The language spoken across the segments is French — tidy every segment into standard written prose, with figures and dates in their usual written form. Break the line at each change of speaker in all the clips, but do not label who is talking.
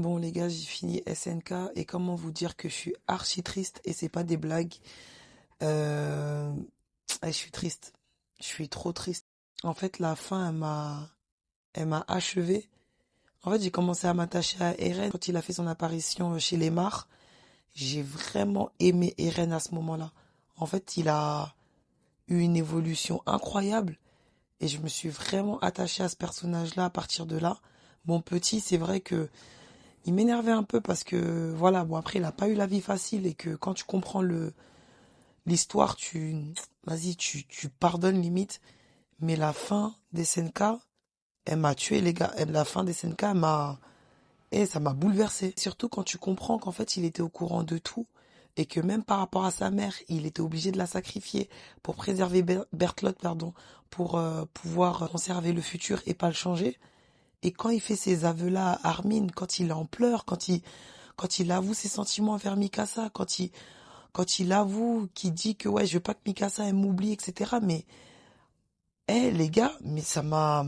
Bon les gars, j'ai fini SNK et comment vous dire que je suis archi triste et c'est pas des blagues. Euh... Je suis triste. Je suis trop triste. En fait, la fin, elle m'a achevé. En fait, j'ai commencé à m'attacher à Eren quand il a fait son apparition chez les Mars. J'ai vraiment aimé Eren à ce moment-là. En fait, il a eu une évolution incroyable et je me suis vraiment attachée à ce personnage-là à partir de là. Mon petit, c'est vrai que il m'énervait un peu parce que voilà, bon après il a pas eu la vie facile et que quand tu comprends l'histoire, tu pardonnes limite, mais la fin des SNK, elle m'a tué les gars. La fin des SNK ça m'a bouleversé. Surtout quand tu comprends qu'en fait il était au courant de tout et que même par rapport à sa mère, il était obligé de la sacrifier pour préserver Bertholdt, pardon, pour pouvoir conserver le futur et pas le changer. Et quand il fait ces aveux-là à Armin, quand il est en pleurs, quand il avoue ses sentiments envers Mikasa, quand il avoue, qu'il dit que ouais, je veux pas que Mikasa elle m'oublie, etc. Mais, les gars, mais ça m'a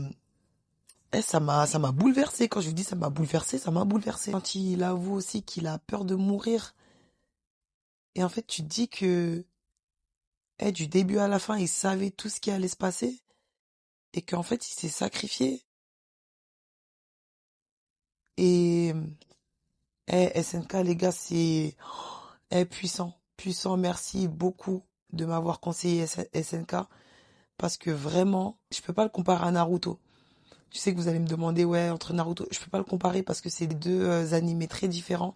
bouleversé. Quand je vous dis ça m'a bouleversé, ça m'a bouleversé. Quand il avoue aussi qu'il a peur de mourir, et en fait, tu te dis que, du début à la fin, il savait tout ce qui allait se passer, et qu'en fait, il s'est sacrifié. Et, SNK, les gars, c'est, puissant. Puissant, merci beaucoup de m'avoir conseillé SNK. Parce que vraiment, je peux pas le comparer à Naruto. Je sais que vous allez me demander, ouais, entre Naruto, je peux pas le comparer parce que c'est deux animés très différents.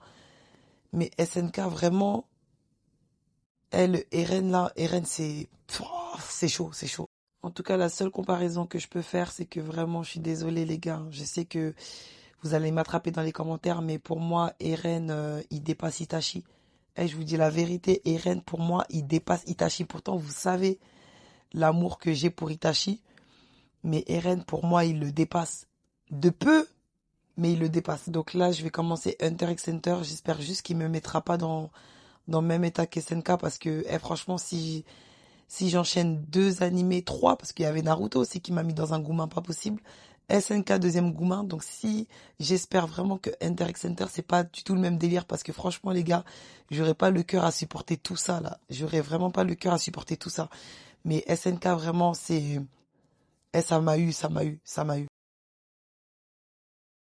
Mais SNK, vraiment, elle, Eren là, Eren, c'est chaud, c'est chaud. En tout cas, la seule comparaison que je peux faire, c'est que vraiment, je suis désolée, les gars. Je sais que vous allez m'attraper dans les commentaires, mais pour moi, Eren, il dépasse Itachi. Et je vous dis la vérité, Eren, pour moi, il dépasse Itachi. Pourtant, vous savez l'amour que j'ai pour Itachi. Mais Eren, pour moi, il le dépasse. De peu, mais il le dépasse. Donc là, je vais commencer Hunter x Hunter. J'espère juste qu'il me mettra pas dans le même état qu'SNK parce que, franchement, si j'enchaîne deux animés, trois, parce qu'il y avait Naruto aussi qui m'a mis dans un goumin pas possible. SNK deuxième goumin. Donc si j'espère vraiment que Hunter x Hunter, c'est pas du tout le même délire parce que franchement, les gars, j'aurais pas le cœur à supporter tout ça, là. J'aurais vraiment pas le cœur à supporter tout ça. Mais SNK, vraiment, ça m'a eu, ça m'a eu, ça m'a eu.